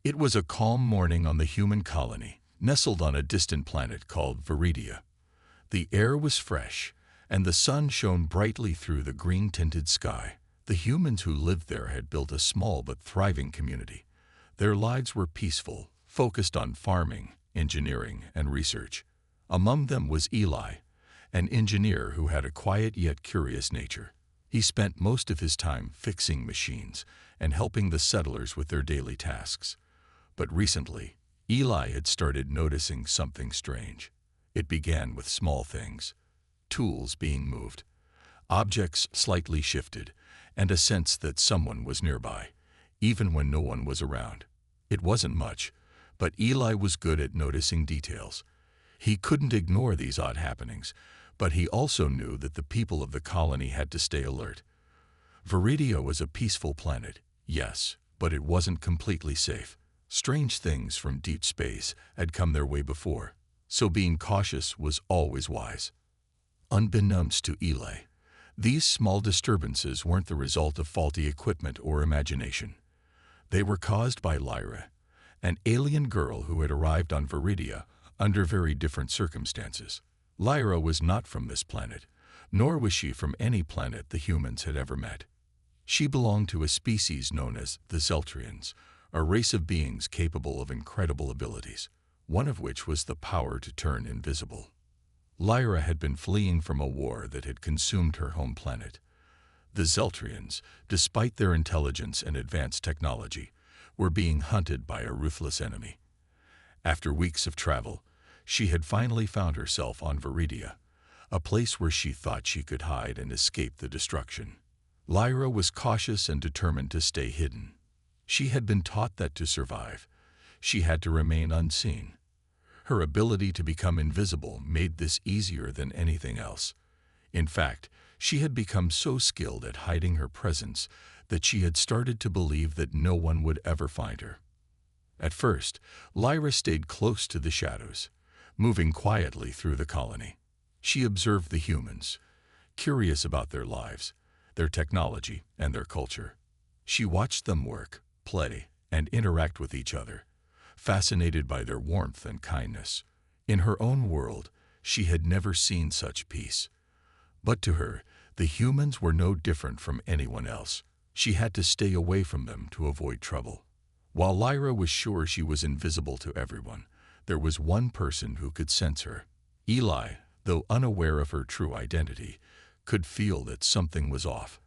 It was a calm morning on the human colony, nestled on a distant planet called Viridia. The air was fresh, and the sun shone brightly through the green-tinted sky. The humans who lived there had built a small but thriving community. Their lives were peaceful, focused on farming, engineering, and research. Among them was Eli, an engineer who had a quiet yet curious nature. He spent most of his time fixing machines and helping the settlers with their daily tasks. But recently, Eli had started noticing something strange. It began with small things: tools being moved, objects slightly shifted, and a sense that someone was nearby, even when no one was around. It wasn't much, but Eli was good at noticing details. He couldn't ignore these odd happenings, but he also knew that the people of the colony had to stay alert. Viridia was a peaceful planet, yes, but it wasn't completely safe. Strange things from deep space had come their way before, so being cautious was always wise. Unbeknownst to Eli, these small disturbances weren't the result of faulty equipment or imagination. They were caused by Lyra, an alien girl who had arrived on Viridia under very different circumstances. Lyra was not from this planet, nor was she from any planet the humans had ever met. She belonged to a species known as the Zeltrians, a race of beings capable of incredible abilities, one of which was the power to turn invisible. Lyra had been fleeing from a war that had consumed her home planet. The Zeltrians, despite their intelligence and advanced technology, were being hunted by a ruthless enemy. After weeks of travel, she had finally found herself on Viridia, a place where she thought she could hide and escape the destruction. Lyra was cautious and determined to stay hidden. She had been taught that to survive, she had to remain unseen. Her ability to become invisible made this easier than anything else. In fact, she had become so skilled at hiding her presence that she had started to believe that no one would ever find her. At first, Lyra stayed close to the shadows, moving quietly through the colony. She observed the humans, curious about their lives, their technology, and their culture. She watched them work, play, and interact with each other, fascinated by their warmth and kindness. In her own world, she had never seen such peace. But to her, the humans were no different from anyone else. She had to stay away from them to avoid trouble. While Lyra was sure she was invisible to everyone, there was one person who could sense her. Eli, though unaware of her true identity, could feel that something was off.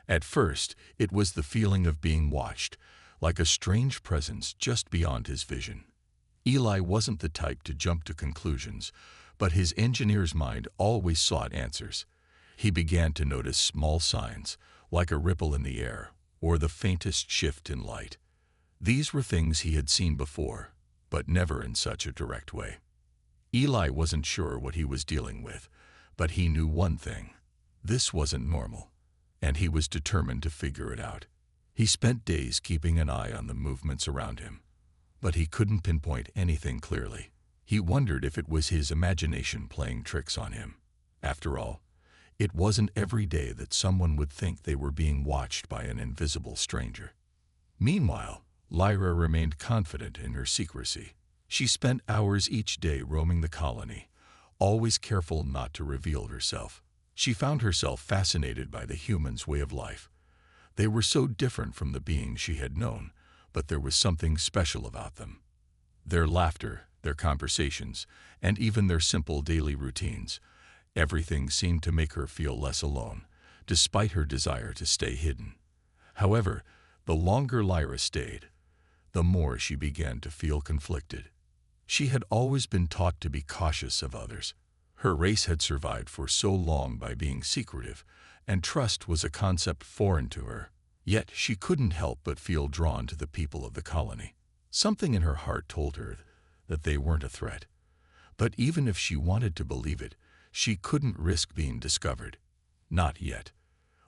At first, it was the feeling of being watched, like a strange presence just beyond his vision. Eli wasn't the type to jump to conclusions, but his engineer's mind always sought answers. He began to notice small signs, like a ripple in the air, or the faintest shift in light. These were things he had seen before, but never in such a direct way. Eli wasn't sure what he was dealing with, but he knew one thing: this wasn't normal, and he was determined to figure it out. He spent days keeping an eye on the movements around him, but he couldn't pinpoint anything clearly. He wondered if it was his imagination playing tricks on him. After all, it wasn't every day that someone would think they were being watched by an invisible stranger. Meanwhile, Lyra remained confident in her secrecy. She spent hours each day roaming the colony, always careful not to reveal herself. She found herself fascinated by the humans' way of life. They were so different from the beings she had known, but there was something special about them. Their laughter, their conversations, and even their simple daily routines, everything seemed to make her feel less alone, despite her desire to stay hidden. However, the longer Lyra stayed, the more she began to feel conflicted. She had always been taught to be cautious of others. Her race had survived for so long by being secretive, and trust was a concept foreign to her. Yet she couldn't help but feel drawn to the people of the colony. Something in her heart told her that they weren't a threat. But even if she wanted to believe it, she couldn't risk being discovered. Not yet.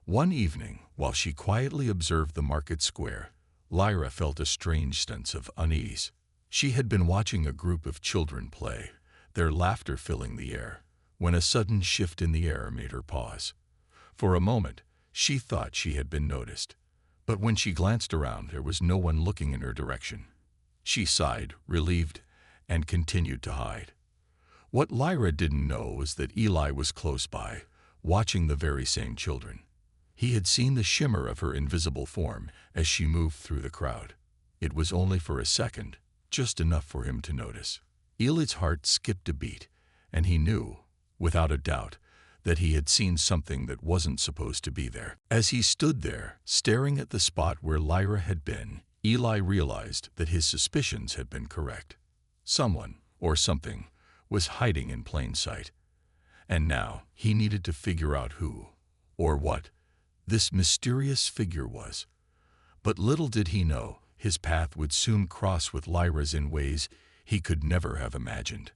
One evening, while she quietly observed the market square, Lyra felt a strange sense of unease. She had been watching a group of children play, their laughter filling the air, when a sudden shift in the air made her pause. For a moment, she thought she had been noticed. But when she glanced around, there was no one looking in her direction. She sighed, relieved, and continued to hide. What Lyra didn't know was that Eli was close by, watching the very same children. He had seen the shimmer of her invisible form as she moved through the crowd. It was only for a second, just enough for him to notice. Eli's heart skipped a beat, and he knew, without a doubt, that he had seen something that wasn't supposed to be there. As he stood there, staring at the spot where Lyra had been, Eli realized that his suspicions had been correct. Someone, or something, was hiding in plain sight. And now he needed to figure out who, or what, this mysterious figure was. But little did he know, his path would soon cross with Lyra's in ways he could never have imagined.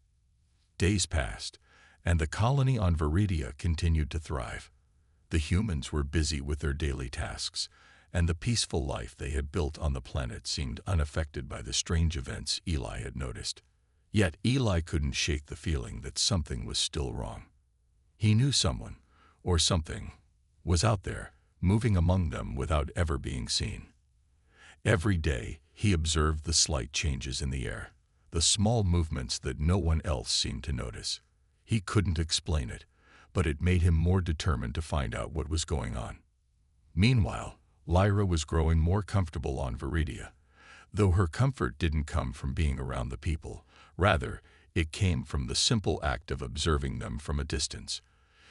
Days passed, and the colony on Viridia continued to thrive. The humans were busy with their daily tasks, and the peaceful life they had built on the planet seemed unaffected by the strange events Eli had noticed. Yet Eli couldn't shake the feeling that something was still wrong. He knew someone, or something, was out there, moving among them without ever being seen. Every day, he observed the slight changes in the air, the small movements that no one else seemed to notice. He couldn't explain it, but it made him more determined to find out what was going on. Meanwhile, Lyra was growing more comfortable on Viridia, though her comfort didn't come from being around the people. Rather, it came from the simple act of observing them from a distance.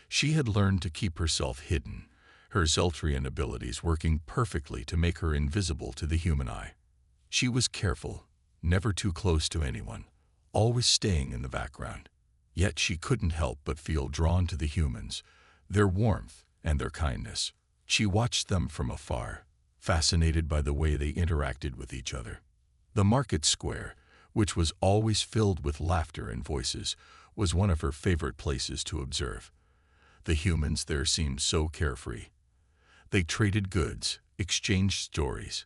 She had learned to keep herself hidden, her Zeltrian abilities working perfectly to make her invisible to the human eye. She was careful, never too close to anyone, always staying in the background. Yet she couldn't help but feel drawn to the humans, their warmth and their kindness. She watched them from afar, fascinated by the way they interacted with each other. The market square, which was always filled with laughter and voices, was one of her favorite places to observe. The humans there seemed so carefree. They traded goods, exchanged stories,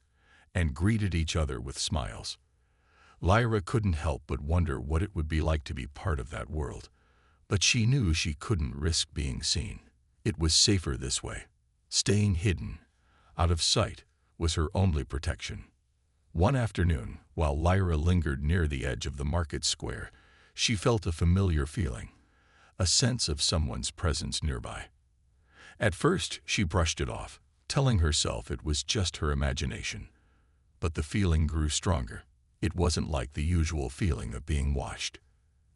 and greeted each other with smiles. Lyra couldn't help but wonder what it would be like to be part of that world, but she knew she couldn't risk being seen. It was safer this way. Staying hidden, out of sight, was her only protection. One afternoon, while Lyra lingered near the edge of the market square, she felt a familiar feeling, a sense of someone's presence nearby. At first, she brushed it off, telling herself it was just her imagination. But the feeling grew stronger. It wasn't like the usual feeling of being watched.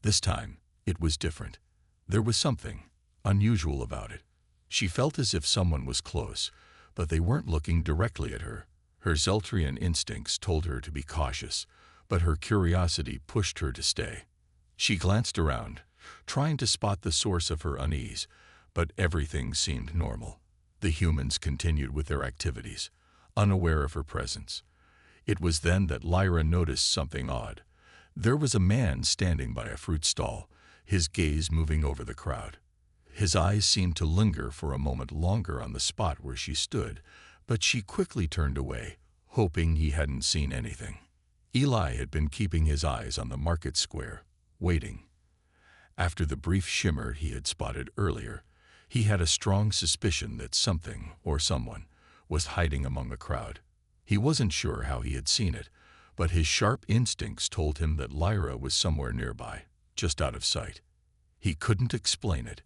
This time, it was different. There was something unusual about it. She felt as if someone was close, but they weren't looking directly at her. Her Zeltrian instincts told her to be cautious, but her curiosity pushed her to stay. She glanced around, trying to spot the source of her unease, but everything seemed normal. The humans continued with their activities, unaware of her presence. It was then that Lyra noticed something odd. There was a man standing by a fruit stall, his gaze moving over the crowd. His eyes seemed to linger for a moment longer on the spot where she stood, but she quickly turned away, hoping he hadn't seen anything. Eli had been keeping his eyes on the market square, waiting. After the brief shimmer he had spotted earlier, he had a strong suspicion that something, or someone, was hiding among the crowd. He wasn't sure how he had seen it, but his sharp instincts told him that Lyra was somewhere nearby, just out of sight. He couldn't explain it,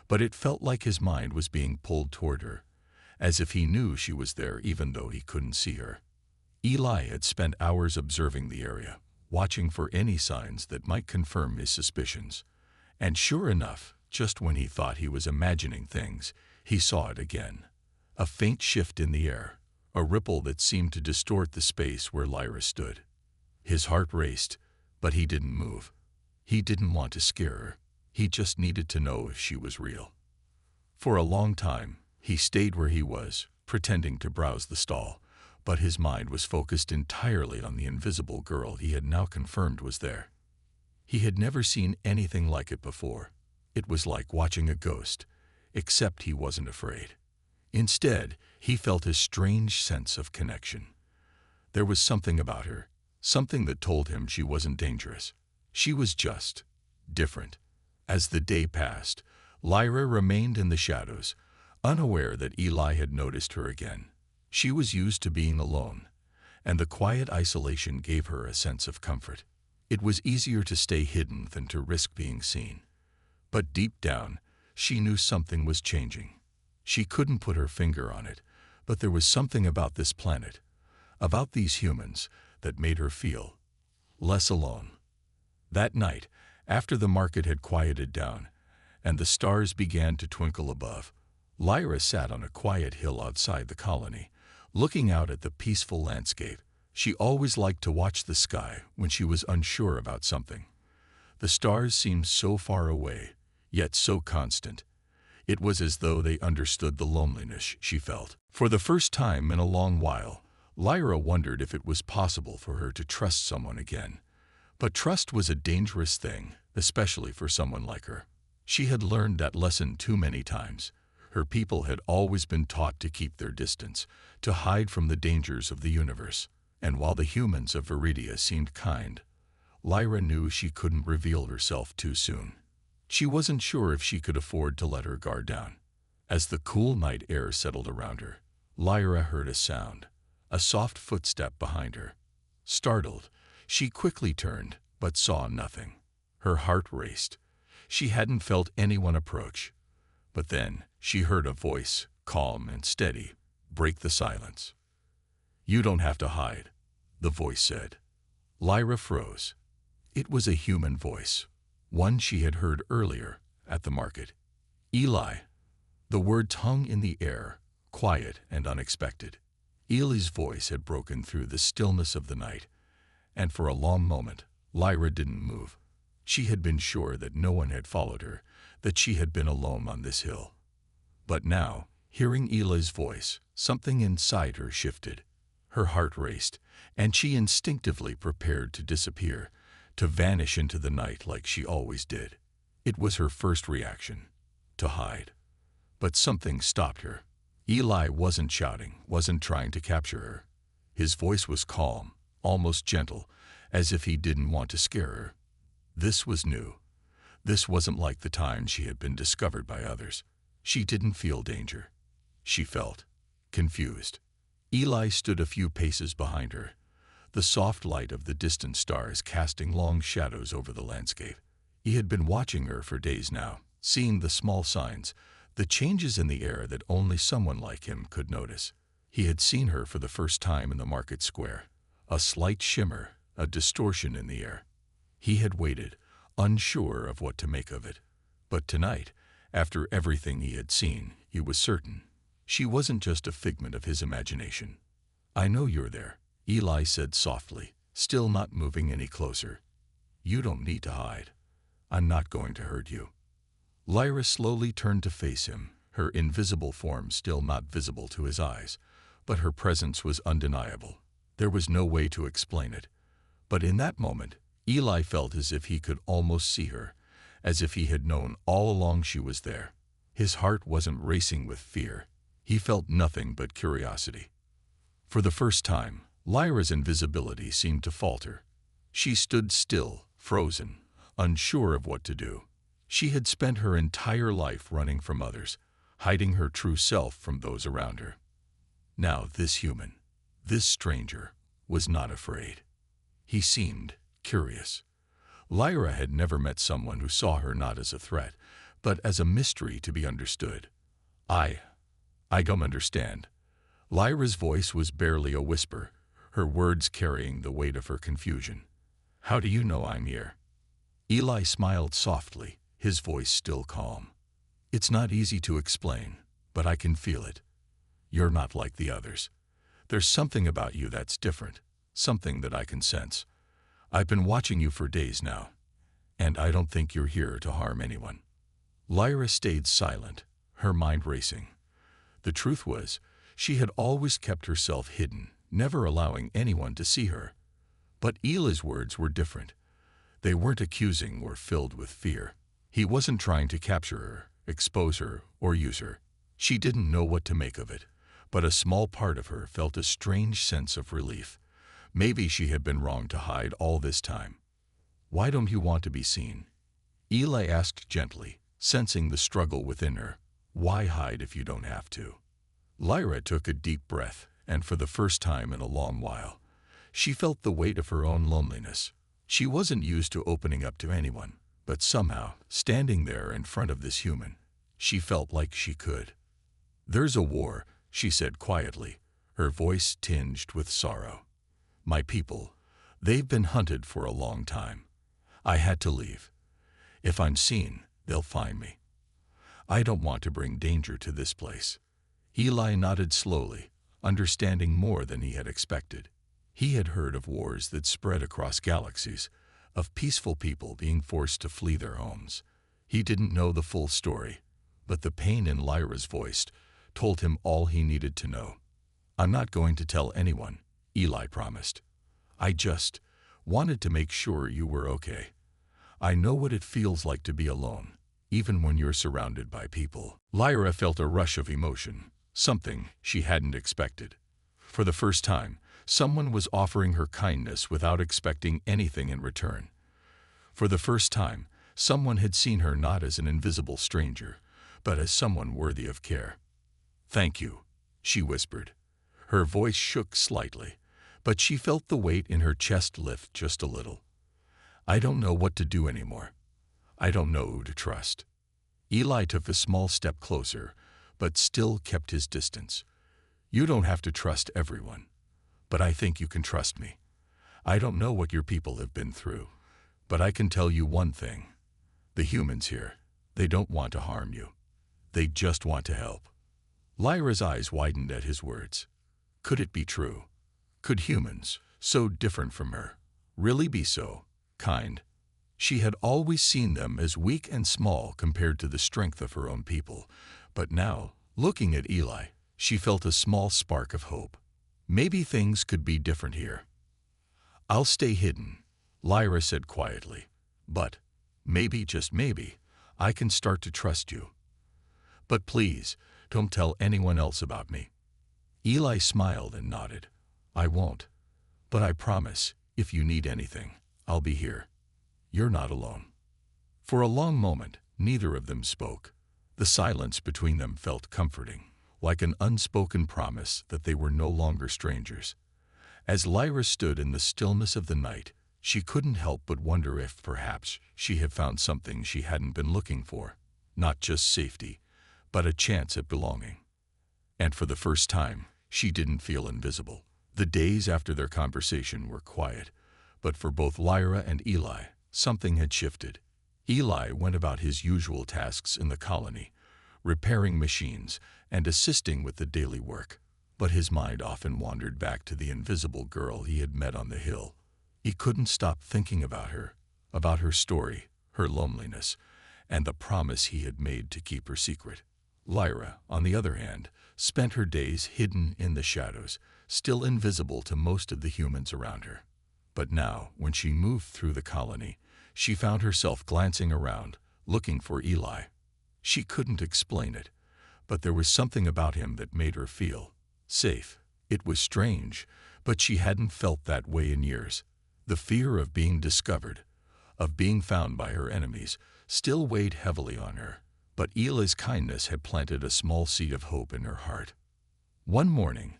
but it felt like his mind was being pulled toward her, as if he knew she was there even though he couldn't see her. Eli had spent hours observing the area, watching for any signs that might confirm his suspicions. And sure enough, just when he thought he was imagining things, he saw it again. A faint shift in the air, a ripple that seemed to distort the space where Lyra stood. His heart raced, but he didn't move. He didn't want to scare her. He just needed to know if she was real. For a long time, he stayed where he was, pretending to browse the stall, but his mind was focused entirely on the invisible girl he had now confirmed was there. He had never seen anything like it before. It was like watching a ghost, except he wasn't afraid. Instead, he felt a strange sense of connection. There was something about her, something that told him she wasn't dangerous. She was just different. As the day passed, Lyra remained in the shadows, unaware that Eli had noticed her again. She was used to being alone, and the quiet isolation gave her a sense of comfort. It was easier to stay hidden than to risk being seen. But deep down, she knew something was changing. She couldn't put her finger on it, but there was something about this planet, about these humans, that made her feel less alone. That night, after the market had quieted down, and the stars began to twinkle above, Lyra sat on a quiet hill outside the colony, looking out at the peaceful landscape. She always liked to watch the sky when she was unsure about something. The stars seemed so far away, yet so constant. It was as though they understood the loneliness she felt. For the first time in a long while, Lyra wondered if it was possible for her to trust someone again. But trust was a dangerous thing, especially for someone like her. She had learned that lesson too many times. Her people had always been taught to keep their distance, to hide from the dangers of the universe. And while the humans of Viridia seemed kind, Lyra knew she couldn't reveal herself too soon. She wasn't sure if she could afford to let her guard down. As the cool night air settled around her, Lyra heard a sound, a soft footstep behind her. Startled, she quickly turned, but saw nothing. Her heart raced. She hadn't felt anyone approach. But then she heard a voice, calm and steady, break the silence. "You don't have to hide," the voice said. Lyra froze. It was a human voice, one she had heard earlier at the market. "Eli." The words hung in the air, quiet and unexpected. Eli's voice had broken through the stillness of the night, and for a long moment, Lyra didn't move. She had been sure that no one had followed her, that she had been alone on this hill. But now, hearing Eli's voice, something inside her shifted. Her heart raced, and she instinctively prepared to disappear, to vanish into the night like she always did. It was her first reaction, to hide. But something stopped her. Eli wasn't shouting, wasn't trying to capture her. His voice was calm, almost gentle, as if he didn't want to scare her. This was new. This wasn't like the time she had been discovered by others. She didn't feel danger. She felt confused. Eli stood a few paces behind her, the soft light of the distant stars casting long shadows over the landscape. He had been watching her for days now, seeing the small signs, the changes in the air that only someone like him could notice. He had seen her for the first time in the market square, a slight shimmer, a distortion in the air. He had waited, unsure of what to make of it. But tonight, after everything he had seen, he was certain. She wasn't just a figment of his imagination. "I know you're there," Eli said softly, still not moving any closer. "You don't need to hide. I'm not going to hurt you." Lyra slowly turned to face him, her invisible form still not visible to his eyes, but her presence was undeniable. There was no way to explain it. But in that moment, Eli felt as if he could almost see her, as if he had known all along she was there. His heart wasn't racing with fear. He felt nothing but curiosity. For the first time, Lyra's invisibility seemed to falter. She stood still, frozen, unsure of what to do. She had spent her entire life running from others, hiding her true self from those around her. Now this human, this stranger, was not afraid. He seemed curious. Lyra had never met someone who saw her not as a threat, but as a mystery to be understood. I don't understand." Lyra's voice was barely a whisper, her words carrying the weight of her confusion. "How do you know I'm here?" Eli smiled softly, his voice still calm. "It's not easy to explain, but I can feel it. You're not like the others. There's something about you that's different, something that I can sense. I've been watching you for days now, and I don't think you're here to harm anyone." Lyra stayed silent, her mind racing. The truth was, she had always kept herself hidden, never allowing anyone to see her. But Eli's words were different. They weren't accusing or filled with fear. He wasn't trying to capture her, expose her, or use her. She didn't know what to make of it, but a small part of her felt a strange sense of relief. Maybe she had been wrong to hide all this time. "Why don't you want to be seen?" Eli asked gently, sensing the struggle within her. "Why hide if you don't have to?" Lyra took a deep breath, and for the first time in a long while, She felt the weight of her own loneliness. She wasn't used to opening up to anyone, but somehow, standing there in front of this human, she felt like she could. "There's a war," she said quietly, her voice tinged with sorrow. "My people, they've been hunted for a long time. I had to leave. If I'm seen, they'll find me. I don't want to bring danger to this place." Eli nodded slowly, understanding more than he had expected. He had heard of wars that spread across galaxies, of peaceful people being forced to flee their homes. He didn't know the full story, but the pain in Lyra's voice told him all he needed to know. "I'm not going to tell anyone," Eli promised. "I just wanted to make sure you were okay. I know what it feels like to be alone, even when you're surrounded by people." Lyra felt a rush of emotion, something she hadn't expected. For the first time, someone was offering her kindness without expecting anything in return. For the first time, someone had seen her not as an invisible stranger, but as someone worthy of care. "Thank you," she whispered. Her voice shook slightly, but she felt the weight in her chest lift just a little. "I don't know what to do anymore. I don't know who to trust." Eli took a small step closer, but still kept his distance. "You don't have to trust everyone, but I think you can trust me. I don't know what your people have been through, but I can tell you one thing. The humans here, they don't want to harm you. They just want to help." Lyra's eyes widened at his words. Could it be true? Could humans, so different from her, really be so kind? She had always seen them as weak and small compared to the strength of her own people, but now, looking at Eli, she felt a small spark of hope. Maybe things could be different here. "I'll stay hidden," Lyra said quietly, "but maybe, just maybe, I can start to trust you. But please, don't tell anyone else about me." Eli smiled and nodded. "I won't. But I promise, if you need anything, I'll be here. You're not alone." For a long moment, neither of them spoke. The silence between them felt comforting, like an unspoken promise that they were no longer strangers. As Lyra stood in the stillness of the night, she couldn't help but wonder if perhaps she had found something she hadn't been looking for. Not just safety, but a chance at belonging. And for the first time, she didn't feel invisible. The days after their conversation were quiet, but for both Lyra and Eli, something had shifted. Eli went about his usual tasks in the colony, repairing machines and assisting with the daily work, but his mind often wandered back to the invisible girl he had met on the hill. He couldn't stop thinking about her story, her loneliness, and the promise he had made to keep her secret. Lyra, on the other hand, spent her days hidden in the shadows, still invisible to most of the humans around her. But now, when she moved through the colony, she found herself glancing around, looking for Eli. She couldn't explain it, but there was something about him that made her feel safe. It was strange, but she hadn't felt that way in years. The fear of being discovered, of being found by her enemies, still weighed heavily on her, but Eli's kindness had planted a small seed of hope in her heart. One morning,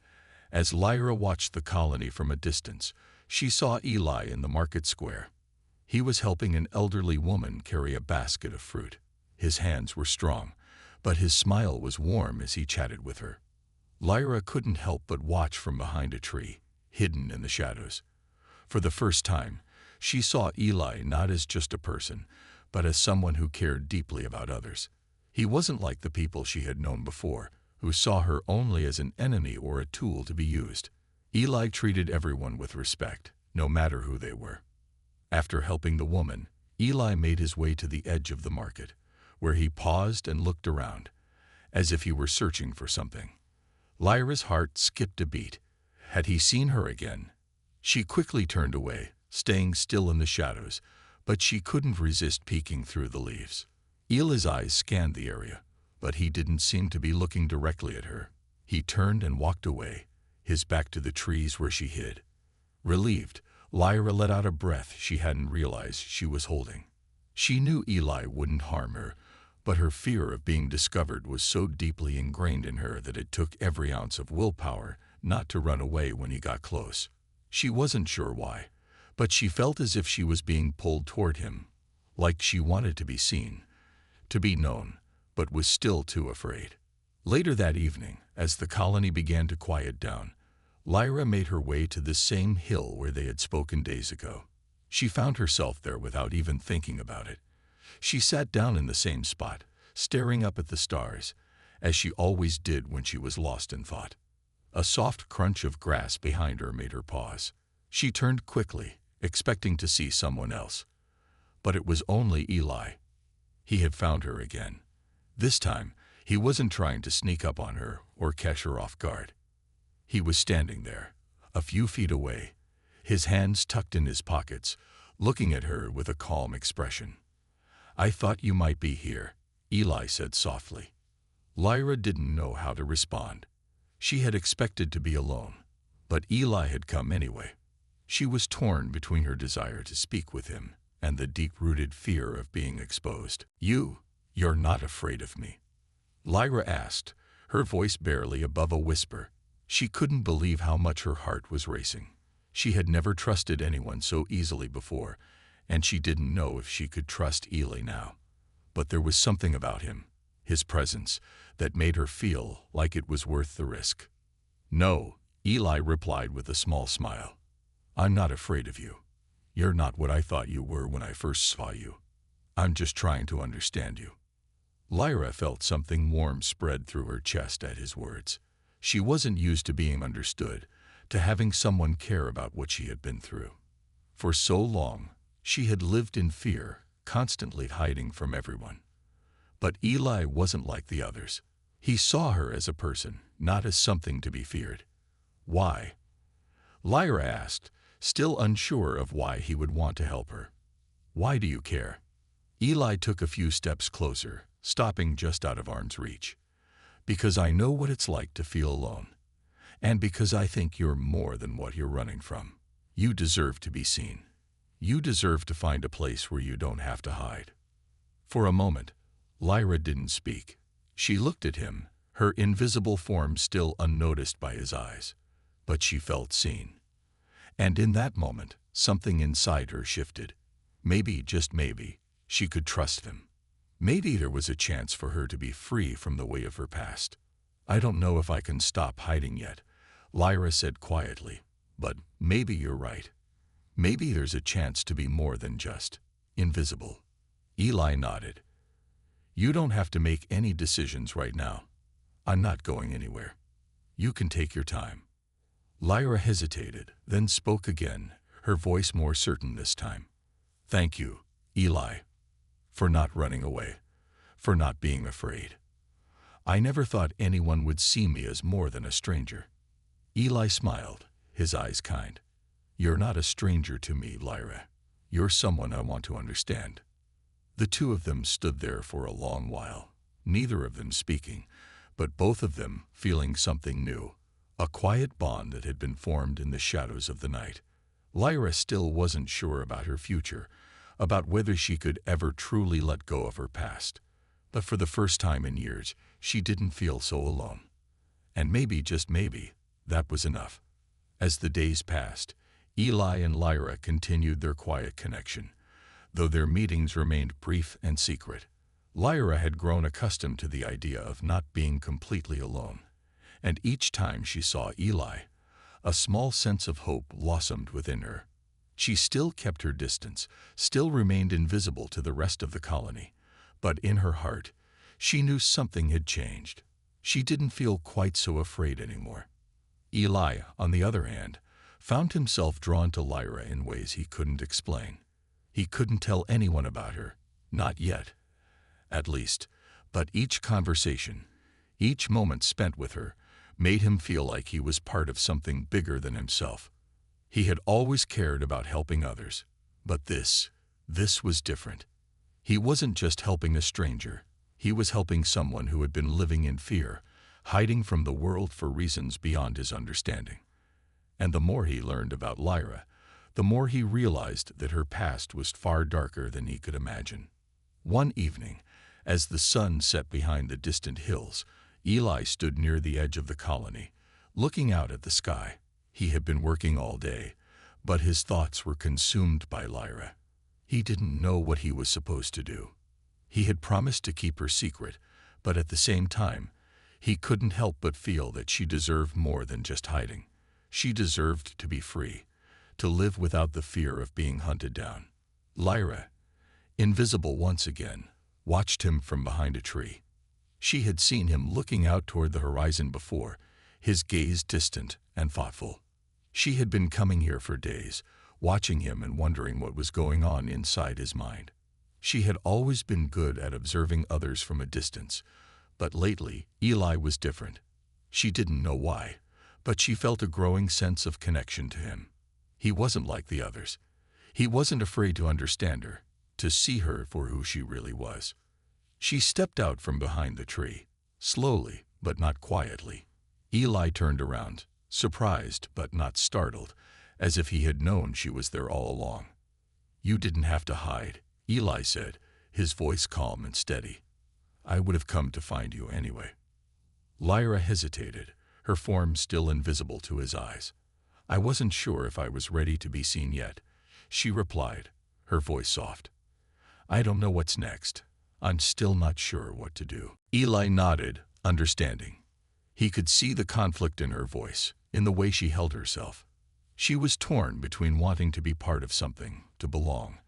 as Lyra watched the colony from a distance, she saw Eli in the market square. He was helping an elderly woman carry a basket of fruit. His hands were strong, but his smile was warm as he chatted with her. Lyra couldn't help but watch from behind a tree, hidden in the shadows. For the first time, she saw Eli not as just a person, but as someone who cared deeply about others. He wasn't like the people she had known before, who saw her only as an enemy or a tool to be used. Eli treated everyone with respect, no matter who they were. After helping the woman, Eli made his way to the edge of the market, where he paused and looked around, as if he were searching for something. Lyra's heart skipped a beat. Had he seen her again? She quickly turned away, staying still in the shadows, but she couldn't resist peeking through the leaves. Eli's eyes scanned the area, but he didn't seem to be looking directly at her. He turned and walked away, his back to the trees where she hid. Relieved, Lyra let out a breath she hadn't realized she was holding. She knew Eli wouldn't harm her, but her fear of being discovered was so deeply ingrained in her that it took every ounce of willpower not to run away when he got close. She wasn't sure why, but she felt as if she was being pulled toward him, like she wanted to be seen, to be known, but was still too afraid. Later that evening, as the colony began to quiet down, Lyra made her way to the same hill where they had spoken days ago. She found herself there without even thinking about it. She sat down in the same spot, staring up at the stars, as she always did when she was lost in thought. A soft crunch of grass behind her made her pause. She turned quickly, expecting to see someone else. But it was only Eli. He had found her again. This time, he wasn't trying to sneak up on her or catch her off guard. He was standing there, a few feet away, his hands tucked in his pockets, looking at her with a calm expression. "I thought you might be here," Eli said softly. Lyra didn't know how to respond. She had expected to be alone, but Eli had come anyway. She was torn between her desire to speak with him and the deep-rooted fear of being exposed. You're not afraid of me?" Lyra asked, her voice barely above a whisper. She couldn't believe how much her heart was racing. She had never trusted anyone so easily before, and she didn't know if she could trust Eli now. But there was something about him, his presence, that made her feel like it was worth the risk. "No," Eli replied with a small smile. "I'm not afraid of you. You're not what I thought you were when I first saw you. I'm just trying to understand you." Lyra felt something warm spread through her chest at his words. She wasn't used to being understood, to having someone care about what she had been through. For so long, she had lived in fear, constantly hiding from everyone. But Eli wasn't like the others. He saw her as a person, not as something to be feared. "Why?" Lyra asked, still unsure of why he would want to help her. "Why do you care?" Eli took a few steps closer, stopping just out of arm's reach. "Because I know what it's like to feel alone. And because I think you're more than what you're running from. You deserve to be seen. You deserve to find a place where you don't have to hide." For a moment, Lyra didn't speak. She looked at him, her invisible form still unnoticed by his eyes. But she felt seen. And in that moment, something inside her shifted. Maybe, just maybe, she could trust him. Maybe there was a chance for her to be free from the weight of her past. "I don't know if I can stop hiding yet," Lyra said quietly, "but maybe you're right. Maybe there's a chance to be more than just invisible." Eli nodded. "You don't have to make any decisions right now. I'm not going anywhere. You can take your time." Lyra hesitated, then spoke again, her voice more certain this time. "Thank you, Eli, for not running away, for not being afraid. I never thought anyone would see me as more than a stranger." Eli smiled, his eyes kind. "You're not a stranger to me, Lyra. You're someone I want to understand." The two of them stood there for a long while, neither of them speaking, but both of them feeling something new, a quiet bond that had been formed in the shadows of the night. Lyra still wasn't sure about her future, about whether she could ever truly let go of her past. But for the first time in years, she didn't feel so alone. And maybe, just maybe, that was enough. As the days passed, Eli and Lyra continued their quiet connection, though their meetings remained brief and secret. Lyra had grown accustomed to the idea of not being completely alone, and each time she saw Eli, a small sense of hope blossomed within her. She still kept her distance, still remained invisible to the rest of the colony, but in her heart, she knew something had changed. She didn't feel quite so afraid anymore. Eli, on the other hand, found himself drawn to Lyra in ways he couldn't explain. He couldn't tell anyone about her, not yet, at least, but each conversation, each moment spent with her, made him feel like he was part of something bigger than himself. He had always cared about helping others, but this was different. He wasn't just helping a stranger, he was helping someone who had been living in fear, hiding from the world for reasons beyond his understanding. And the more he learned about Lyra, the more he realized that her past was far darker than he could imagine. One evening, as the sun set behind the distant hills, Eli stood near the edge of the colony, looking out at the sky. He had been working all day, But his thoughts were consumed by Lyra. He didn't know what he was supposed to do. He had promised to keep her secret, but at the same time, he couldn't help but feel that she deserved more than just hiding. She deserved to be free, to live without the fear of being hunted down. Lyra, invisible once again, watched him from behind a tree. She had seen him looking out toward the horizon before, his gaze distant and thoughtful. She had been coming here for days, watching him and wondering what was going on inside his mind. She had always been good at observing others from a distance, but lately Eli was different. She didn't know why, but she felt a growing sense of connection to him. He wasn't like the others. He wasn't afraid to understand her, to see her for who she really was. She stepped out from behind the tree, slowly but not quietly. Eli turned around, surprised but not startled, as if he had known she was there all along. "You didn't have to hide," Eli said, his voice calm and steady. "I would have come to find you anyway." Lyra hesitated, her form still invisible to his eyes. "I wasn't sure if I was ready to be seen yet," she replied, her voice soft. "I don't know what's next. I'm still not sure what to do." Eli nodded, understanding. He could see the conflict in her voice, in the way she held herself. She was torn between wanting to be part of something, to belong,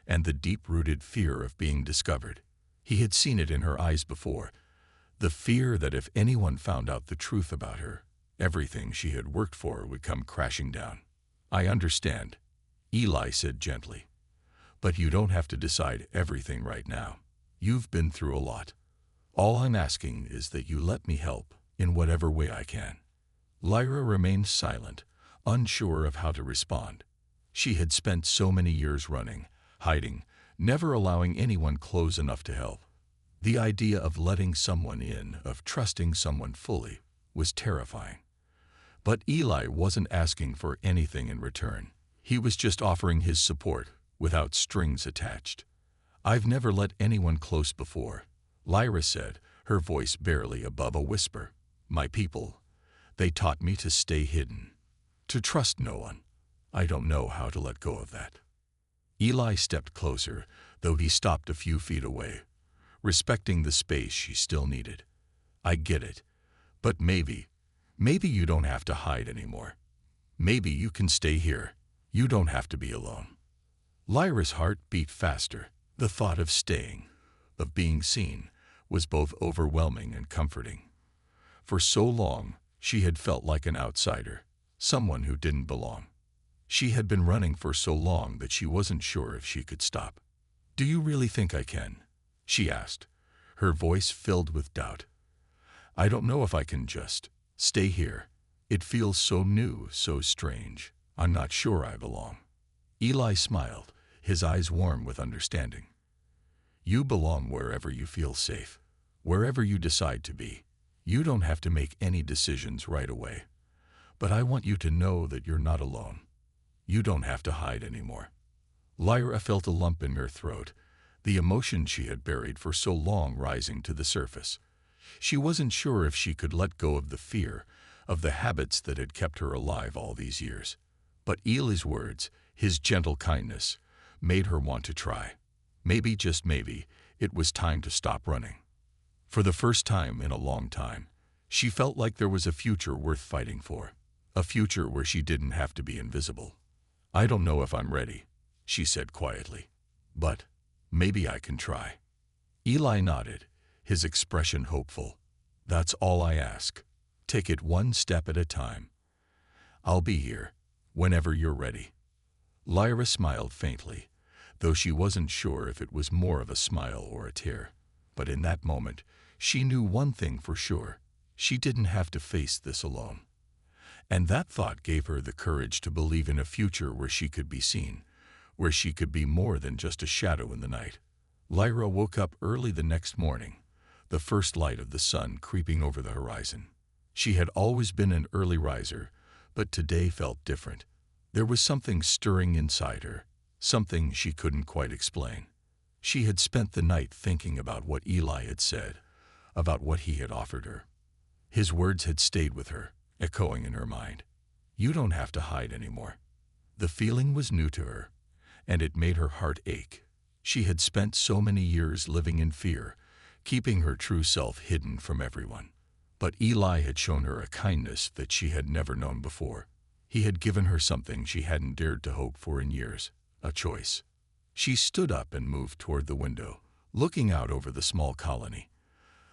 and the deep-rooted fear of being discovered. He had seen it in her eyes before, the fear that if anyone found out the truth about her, everything she had worked for would come crashing down. "I understand," Eli said gently, "but you don't have to decide everything right now. You've been through a lot. All I'm asking is that you let me help in whatever way I can." Lyra remained silent, unsure of how to respond. She had spent so many years running, hiding, never allowing anyone close enough to help. The idea of letting someone in, of trusting someone fully, was terrifying. But Eli wasn't asking for anything in return. He was just offering his support, without strings attached. "I've never let anyone close before," Lyra said, her voice barely above a whisper. "My people, they taught me to stay hidden, to trust no one. I don't know how to let go of that." Eli stepped closer, though he stopped a few feet away, respecting the space she still needed. "I get it, but maybe you don't have to hide anymore. Maybe you can stay here. You don't have to be alone." Lyra's heart beat faster. The thought of staying, of being seen, was both overwhelming and comforting. For so long, she had felt like an outsider, someone who didn't belong. She had been running for so long that she wasn't sure if she could stop. "Do you really think I can?" she asked, her voice filled with doubt. "I don't know if I can just stay here. It feels so new, so strange. I'm not sure I belong." Eli smiled, his eyes warm with understanding. "You belong wherever you feel safe, wherever you decide to be. You don't have to make any decisions right away. But I want you to know that you're not alone. You don't have to hide anymore." Lyra felt a lump in her throat, the emotion she had buried for so long rising to the surface. She wasn't sure if she could let go of the fear, of the habits that had kept her alive all these years. But Eli's words, his gentle kindness, made her want to try. Maybe, just maybe, it was time to stop running. For the first time in a long time, she felt like there was a future worth fighting for, a future where she didn't have to be invisible. "I don't know if I'm ready," she said quietly, "but maybe I can try." Eli nodded, his expression hopeful. "That's all I ask. Take it one step at a time. I'll be here, whenever you're ready." Lyra smiled faintly, though she wasn't sure if it was more of a smile or a tear. But in that moment, she knew one thing for sure. She didn't have to face this alone. And that thought gave her the courage to believe in a future where she could be seen, where she could be more than just a shadow in the night. Lyra woke up early the next morning, the first light of the sun creeping over the horizon. She had always been an early riser, but today felt different. There was something stirring inside her, something she couldn't quite explain. She had spent the night thinking about what Eli had said, about what he had offered her. His words had stayed with her, echoing in her mind. "You don't have to hide anymore. The feeling was new to her, and it made her heart ache. She had spent so many years living in fear, keeping her true self hidden from everyone. But Eli had shown her a kindness that she had never known before. He had given her something she hadn't dared to hope for in years, a choice. She stood up and moved toward the window, looking out over the small colony.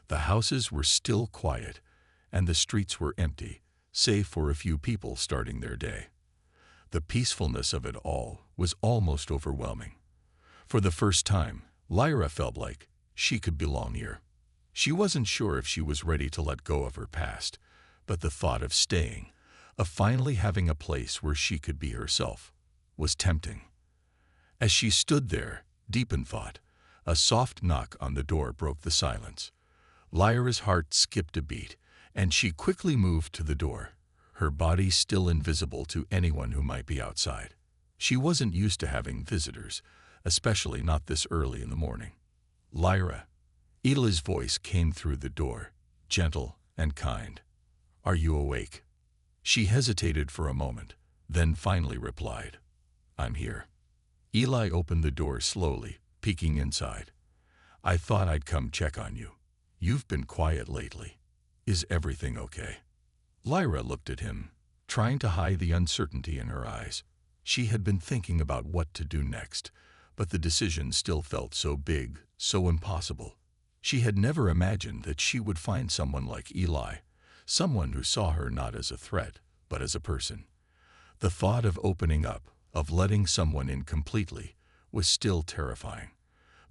The houses were still quiet, and the streets were empty, save for a few people starting their day. The peacefulness of it all was almost overwhelming. For the first time, Lyra felt like she could belong here. She wasn't sure if she was ready to let go of her past, but the thought of staying, of finally having a place where she could be herself, was tempting. As she stood there, deep in thought, a soft knock on the door broke the silence. Lyra's heart skipped a beat, and she quickly moved to the door, her body still invisible to anyone who might be outside. She wasn't used to having visitors, especially not this early in the morning. "Lyra." Eli's voice came through the door, gentle and kind. "Are you awake?" She hesitated for a moment, then finally replied, "I'm here." Eli opened the door slowly, peeking inside. "I thought I'd come check on you. You've been quiet lately. Is everything okay?" Lyra looked at him, trying to hide the uncertainty in her eyes. She had been thinking about what to do next, but the decision still felt so big, so impossible. She had never imagined that she would find someone like Eli, someone who saw her not as a threat, but as a person. The thought of opening up, of letting someone in completely, was still terrifying.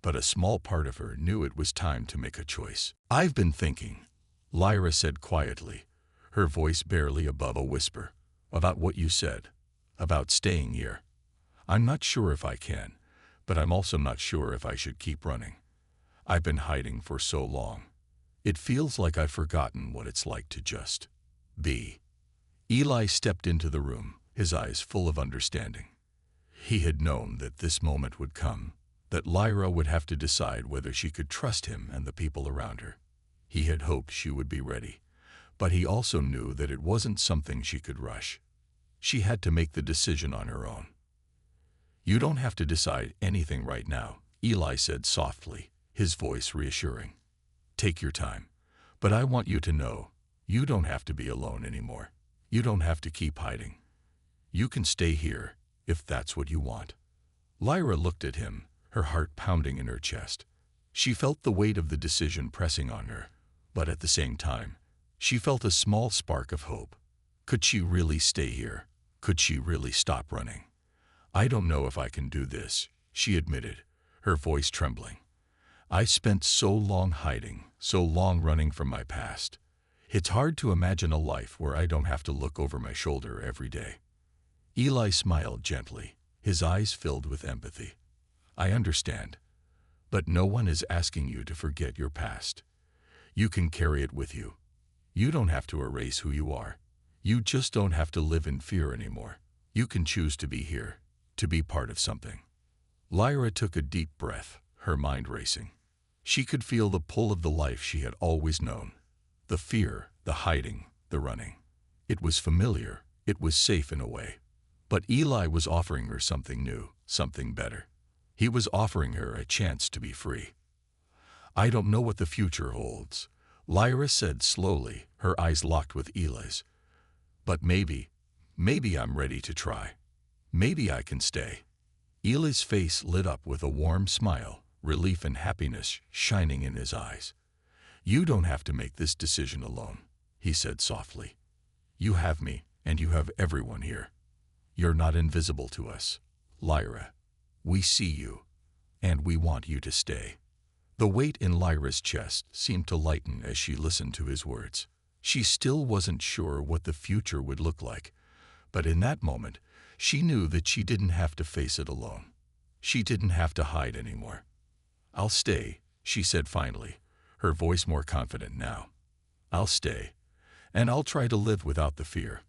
But a small part of her knew it was time to make a choice. "I've been thinking," Lyra said quietly, her voice barely above a whisper, "about what you said, about staying here. I'm not sure if I can, but I'm also not sure if I should keep running. I've been hiding for so long. It feels like I've forgotten what it's like to just be." Eli stepped into the room, his eyes full of understanding. He had known that this moment would come, that Lyra would have to decide whether she could trust him and the people around her. He had hoped she would be ready, but he also knew that it wasn't something she could rush. She had to make the decision on her own. "You don't have to decide anything right now," Eli said softly, his voice reassuring. "Take your time. But I want you to know, you don't have to be alone anymore. You don't have to keep hiding. You can stay here, if that's what you want." Lyra looked at him, her heart pounding in her chest. She felt the weight of the decision pressing on her, but at the same time, she felt a small spark of hope. Could she really stay here? Could she really stop running? "I don't know if I can do this," she admitted, her voice trembling. "I spent so long hiding, so long running from my past. It's hard to imagine a life where I don't have to look over my shoulder every day." Eli smiled gently, his eyes filled with empathy. "I understand, but no one is asking you to forget your past. You can carry it with you. You don't have to erase who you are. You just don't have to live in fear anymore. You can choose to be here, to be part of something." Lyra took a deep breath, her mind racing. She could feel the pull of the life she had always known. The fear, the hiding, the running. It was familiar, it was safe in a way. But Eli was offering her something new, something better. He was offering her a chance to be free. "I don't know what the future holds," Lyra said slowly, her eyes locked with Eli's. "But maybe I'm ready to try. Maybe I can stay." Eli's face lit up with a warm smile, relief and happiness shining in his eyes. "You don't have to make this decision alone," he said softly. "You have me, and you have everyone here. You're not invisible to us, Lyra. We see you, and we want you to stay." The weight in Lyra's chest seemed to lighten as she listened to his words. She still wasn't sure what the future would look like, but in that moment, she knew that she didn't have to face it alone. She didn't have to hide anymore. "I'll stay," she said finally, her voice more confident now. "I'll stay, and I'll try to live without the fear.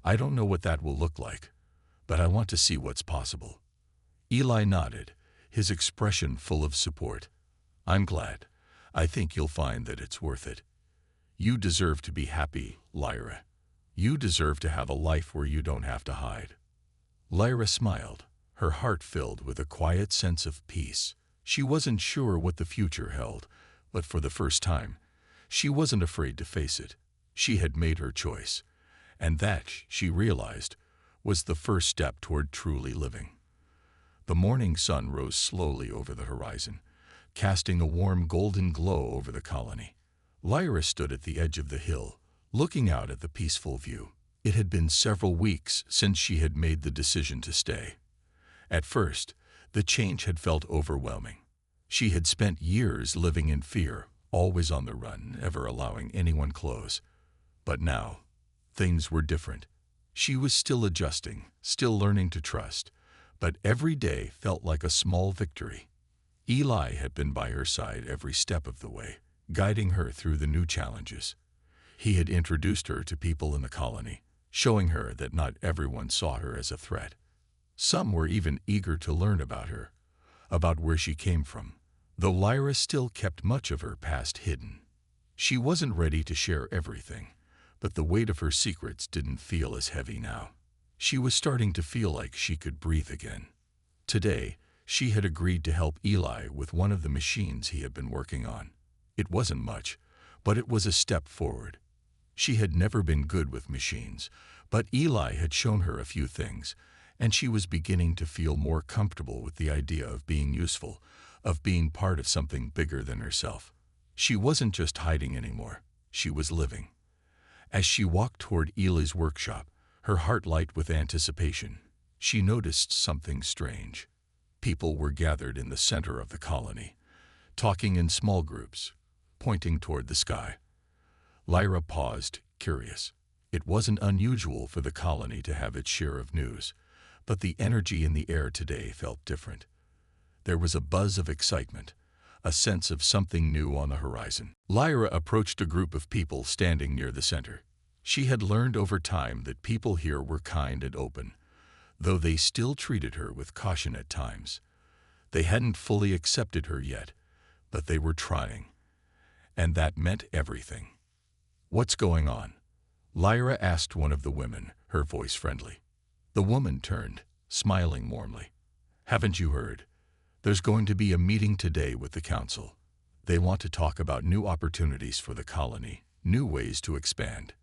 I don't know what that will look like, but I want to see what's possible." Eli nodded, his expression full of support. "I'm glad. I think you'll find that it's worth it. You deserve to be happy, Lyra. You deserve to have a life where you don't have to hide." Lyra smiled, her heart filled with a quiet sense of peace. She wasn't sure what the future held, but for the first time, she wasn't afraid to face it. She had made her choice, and that, she realized, was the first step toward truly living. The morning sun rose slowly over the horizon, casting a warm golden glow over the colony. Lyra stood at the edge of the hill, looking out at the peaceful view. It had been several weeks since she had made the decision to stay. At first, the change had felt overwhelming. She had spent years living in fear, always on the run, never allowing anyone close. But now, things were different. She was still adjusting, still learning to trust, but every day felt like a small victory. Eli had been by her side every step of the way, guiding her through the new challenges. He had introduced her to people in the colony, showing her that not everyone saw her as a threat. Some were even eager to learn about her, about where she came from, though Lyra still kept much of her past hidden. She wasn't ready to share everything, but the weight of her secrets didn't feel as heavy now. She was starting to feel like she could breathe again. Today, she had agreed to help Eli with one of the machines he had been working on. It wasn't much, but it was a step forward. She had never been good with machines, but Eli had shown her a few things, and she was beginning to feel more comfortable with the idea of being useful, of being part of something bigger than herself. She wasn't just hiding anymore, she was living. As she walked toward Eli's workshop, her heart light with anticipation, she noticed something strange. People were gathered in the center of the colony, talking in small groups, pointing toward the sky. Lyra paused, curious. It wasn't unusual for the colony to have its share of news, but the energy in the air today felt different. There was a buzz of excitement, a sense of something new on the horizon. Lyra approached a group of people standing near the center. She had learned over time that people here were kind and open, though they still treated her with caution at times. They hadn't fully accepted her yet, but they were trying, and that meant everything. "What's going on?" Lyra asked one of the women, her voice friendly. The woman turned, smiling warmly. "Haven't you heard? There's going to be a meeting today with the council. They want to talk about new opportunities for the colony, new ways to expand.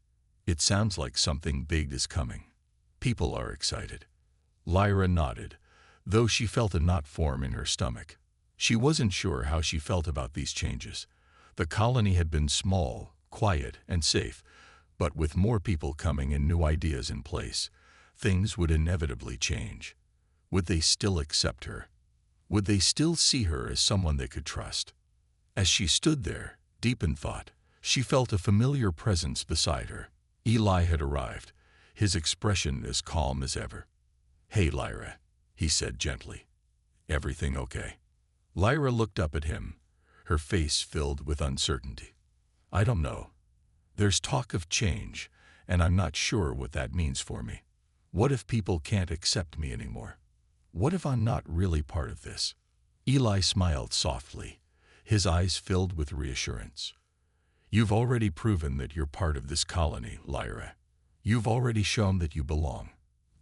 It sounds like something big is coming. People are excited." Lyra nodded, though she felt a knot form in her stomach. She wasn't sure how she felt about these changes. The colony had been small, quiet, and safe, but with more people coming and new ideas in place, things would inevitably change. Would they still accept her? Would they still see her as someone they could trust? As she stood there, deep in thought, she felt a familiar presence beside her. Eli had arrived, his expression as calm as ever. "Hey, Lyra," he said gently. "Everything okay?" Lyra looked up at him, her face filled with uncertainty. "I don't know. There's talk of change, and I'm not sure what that means for me. What if people can't accept me anymore? What if I'm not really part of this?" Eli smiled softly, his eyes filled with reassurance. "You've already proven that you're part of this colony, Lyra. You've already shown that you belong.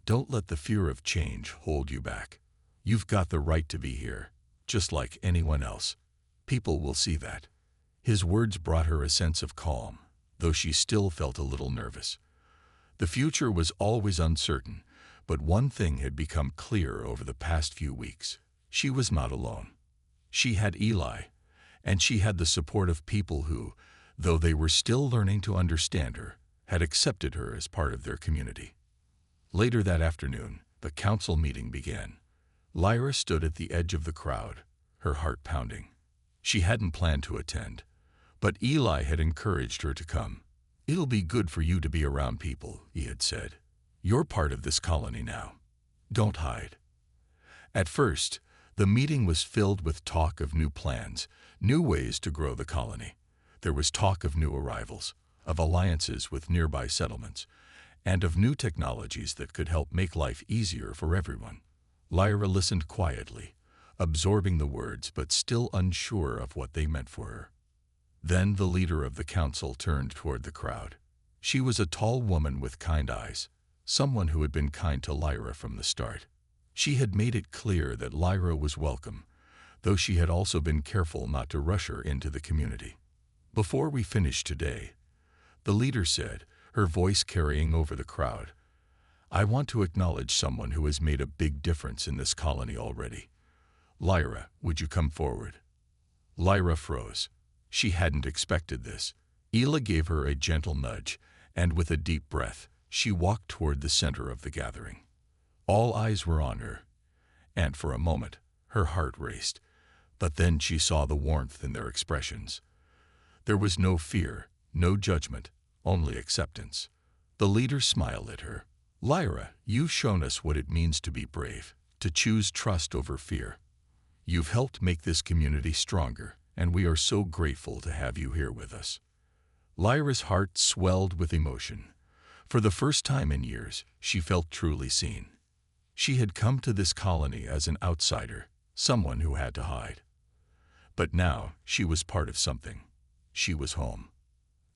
Don't let the fear of change hold you back. You've got the right to be here, just like anyone else. People will see that." His words brought her a sense of calm, though she still felt a little nervous. The future was always uncertain, but one thing had become clear over the past few weeks. She was not alone. She had Eli, and she had the support of people who, though they were still learning to understand her, had accepted her as part of their community. Later that afternoon, the council meeting began. Lyra stood at the edge of the crowd, her heart pounding. She hadn't planned to attend, but Eli had encouraged her to come. "It'll be good for you to be around people," he had said. "You're part of this colony now. Don't hide." At first, the meeting was filled with talk of new plans, new ways to grow the colony. There was talk of new arrivals, of alliances with nearby settlements, and of new technologies that could help make life easier for everyone. Lyra listened quietly, absorbing the words but still unsure of what they meant for her. Then the leader of the council turned toward the crowd. She was a tall woman with kind eyes. someone who had been kind to Lyra from the start. She had made it clear that Lyra was welcome, though she had also been careful not to rush her into the community. "Before we finish today," the leader said, her voice carrying over the crowd, "I want to acknowledge someone who has made a big difference in this colony already. Lyra, would you come forward?" Lyra froze. She hadn't expected this. Ela gave her a gentle nudge, and with a deep breath, she walked toward the center of the gathering. All eyes were on her, and for a moment, her heart raced. But then she saw the warmth in their expressions. There was no fear, no judgment, only acceptance. The leader smiled at her. "Lyra, you've shown us what it means to be brave, to choose trust over fear. You've helped make this community stronger, and we are so grateful to have you here with us." Lyra's heart swelled with emotion. For the first time in years, she felt truly seen. She had come to this colony as an outsider, someone who had to hide. But now she was part of something. She was home.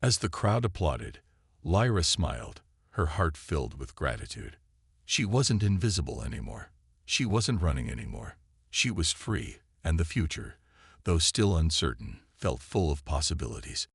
As the crowd applauded, Lyra smiled, her heart filled with gratitude. She wasn't invisible anymore. She wasn't running anymore. She was free, and the future, though still uncertain, felt full of possibilities.